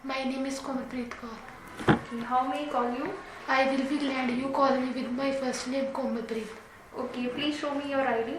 My name is Komalpreet Kaur. Okay, how may I call you? I will be glad you call me with my first name Komalpreet. Okay, please show me your ID.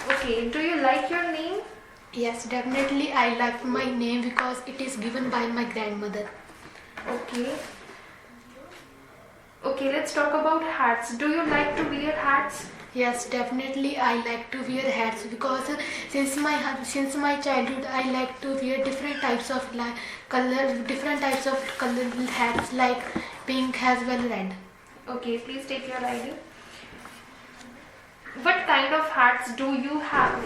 Okay, do you like your name? Yes, definitely I like my name because it is given by my grandmother. Okay. Okay, let's talk about hats. Do you like to wear hats? Yes, definitely I like to wear hats because since my childhood I like to wear different types of color hats like pink as well red. Okay, please take your ID. What kind of hats do you have?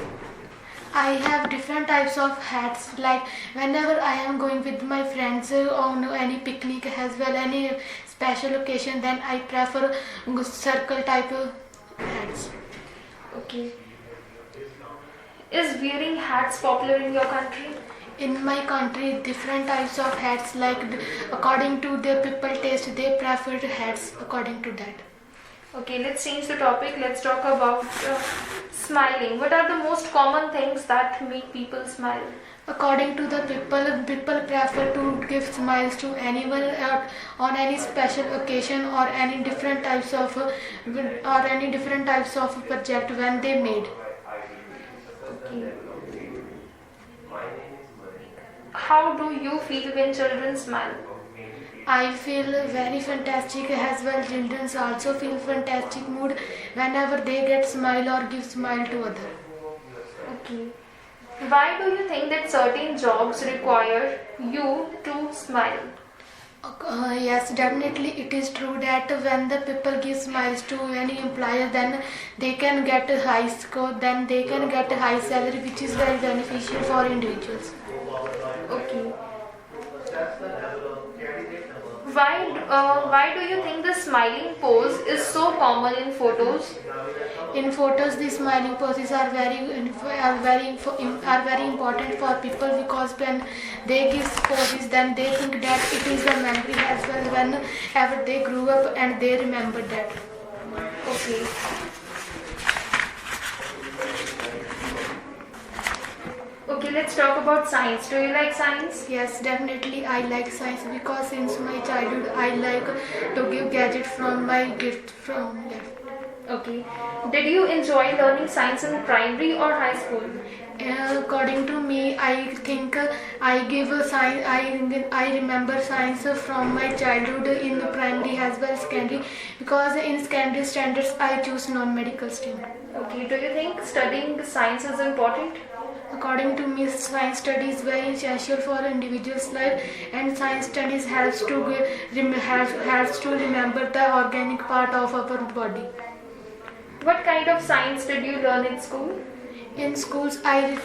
I have different types of hats. Like whenever I am going with my friends on any picnic as well, any special occasion, then I prefer circle type of hats. Okay. Is wearing hats popular in your country? In my country, different types of hats. Like according to the people taste, they prefer hats according to that. Okay, let's change the topic. Let's talk about smiling. What are the most common things that make people smile? According to the people prefer to give smiles to anyone on any special occasion or any different types of project when they made. Okay. How do you feel when children smile? I feel very fantastic as well. Children also feel fantastic mood whenever they get smile or give smile to other. Okay. Why do you think that certain jobs require you to smile? Yes, definitely it is true that when the people give smiles to any employer, then they can get a high score, then they can get a high salary, which is very beneficial for individuals. Okay. Why do you think the smiling pose is so common in photos? In photos, the smiling poses are very important for people because when they give poses, then they think that it is a memory as well whenever they grew up and they remember that. Okay. Okay, let's talk about science. Do you like science? Yes, definitely I like science because since my childhood I like to give gadgets from my gift from left. Okay. Did you enjoy learning science in primary or high school? According to me, I think I give a science. I remember science from my childhood in the primary as well as secondary because in secondary standards I choose non-medical stream. Okay. Do you think studying science is important? According to me, science study is very essential for individual's life, and science studies helps to remember the organic part of our body. What kind of science did you learn in school? In schools, I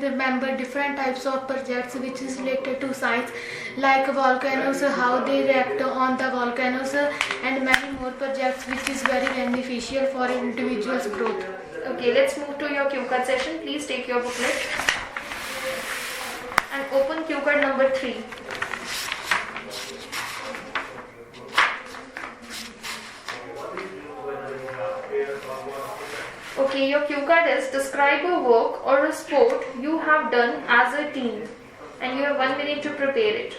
remember different types of projects which is related to science, like volcanoes, how they react on the volcanoes, and many more projects which is very beneficial for individuals' growth. Okay, let's move to your cue card session. Please take your booklet and open cue card number 3. Okay, your cue card is describe a work or a sport you have done as a team, and you have 1 minute to prepare it.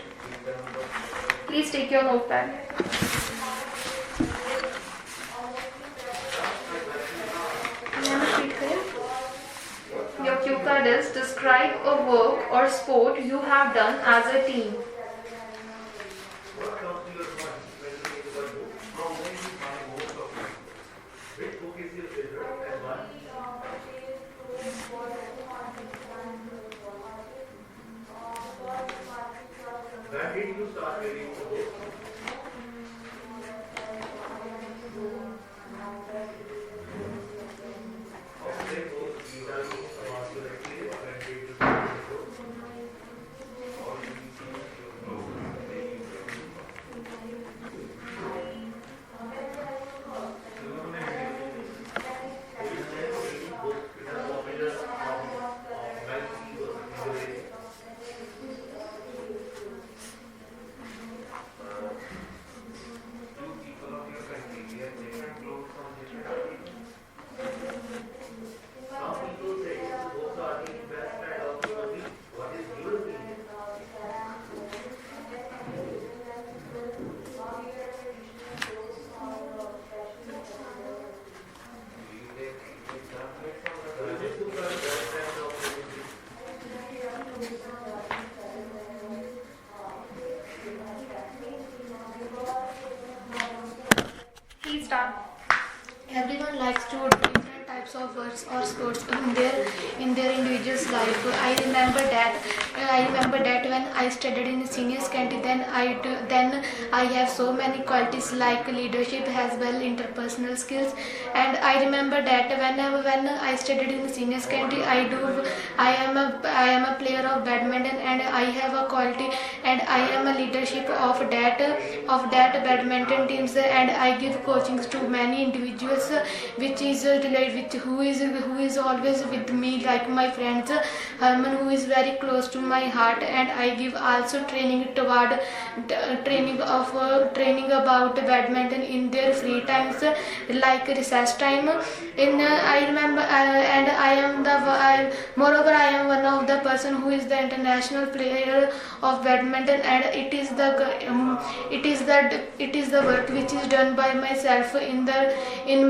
Please take your notepad. Your cue card is describe a work or sport you have done as a team. of works or sports in their individual's life. I remember that when I studied in senior secondary, then I have so many qualities like leadership as well, interpersonal skills. And I remember that when I studied in senior secondary, I am a player of badminton, and I have a quality, and I am a leadership of that badminton teams, and I give coachings to many individuals, which is related with who is always with me, like my friends Herman, who is very close to my heart. And I give also training about badminton in their free times, like recess time. I remember, and moreover I am one of the person who is the international player of badminton, and it is the work which is done by myself in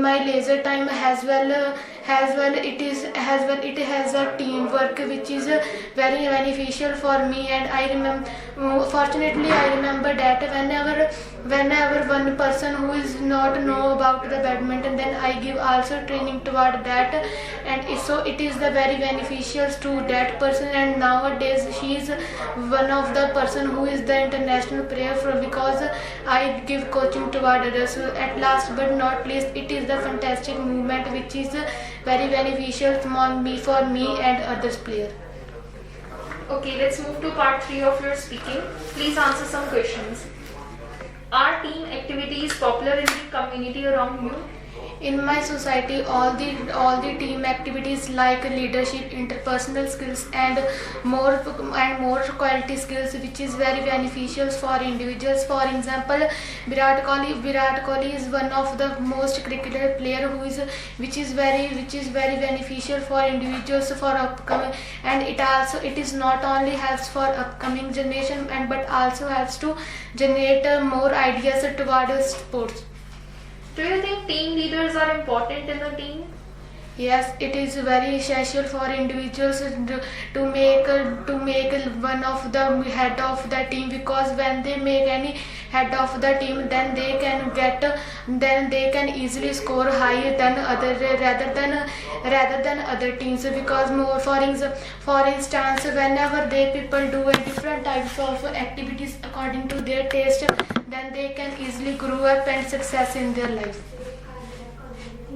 my leisure time as well. It has a teamwork which is very beneficial for me. And I remember, fortunately I remember that whenever one person who is not know about the badminton, then I give also training toward that, and so it is the very beneficial to that person. And nowadays she is one of the person who is the international player because I give coaching toward others. So at last but not least, it is the fantastic movement which is very beneficial for me and others player. Okay, let's move to part 3 of your speaking. Please answer some questions. Are team activities popular in the community around you? In my society, all the team activities like leadership, interpersonal skills, and more quality skills, which is very beneficial for individuals. For example, Virat Kohli is one of the most cricketer player which is very beneficial for individuals for upcoming, and it is not only helps for upcoming generation but also helps to generate more ideas towards sports. Do you think team leaders are important in a team? Yes, it is very essential for individuals to make one of the head of the team, because when they make any head of the team, then they can easily score higher than rather than other teams. Because for instance, whenever people do different types of activities according to their taste, then they can easily grow up and success in their life.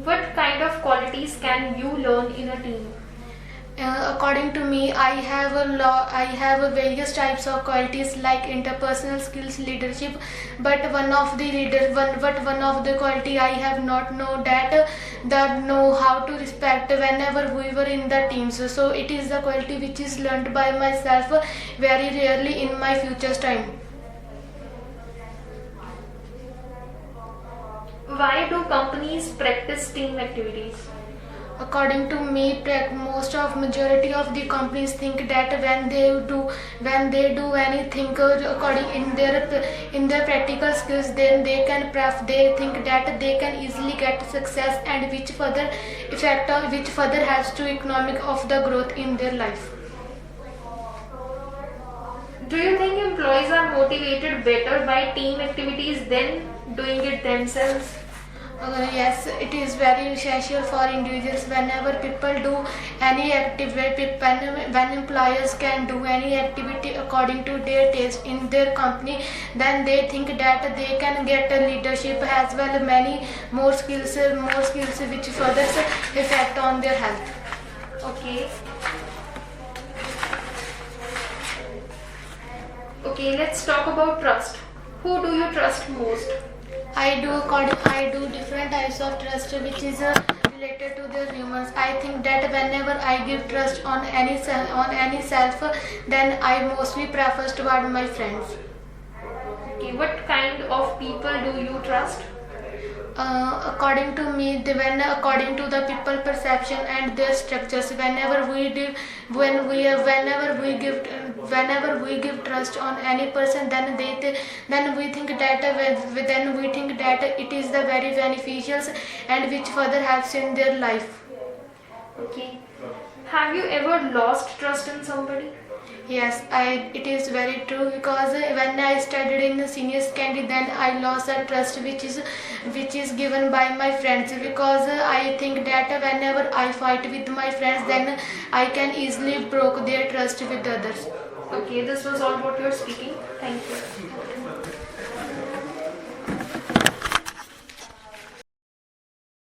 What kind of qualities can you learn in a team? According to me, I have various types of qualities like interpersonal skills, leadership. But one of the quality I have not know that know how to respect whenever we were in the teams. So it is the quality which is learned by myself very rarely in my future time. Why do companies practice team activities? According to me, majority of the companies think that when they do anything according in their practical skills, then they think that they can easily get success, and which further helps to economic of the growth in their life. Do you think employees are motivated better by team activities than doing it themselves? Yes, it is very essential for individuals. Whenever people do any activity, when employers can do any activity according to their taste in their company, then they think that they can get a leadership as well, many more skills which further effect on their health. Okay, let's talk about trust. Who do you trust most? I do different types of trust which is related to the humans. I think that whenever I give trust on any self, then I mostly prefer toward my friends. Okay, what kind of people do you trust? According to me, according to the people perception and their structures, whenever we give trust on any person, then we think that it is the very beneficial and which further helps in their life. Okay, Have you ever lost trust in somebody? Yes, it is very true, because when I studied in the senior secondary, then I lost that trust which is given by my friends, because I think that whenever I fight with my friends, then I can easily broke their trust with others. Okay, this was all what you're speaking. Thank you.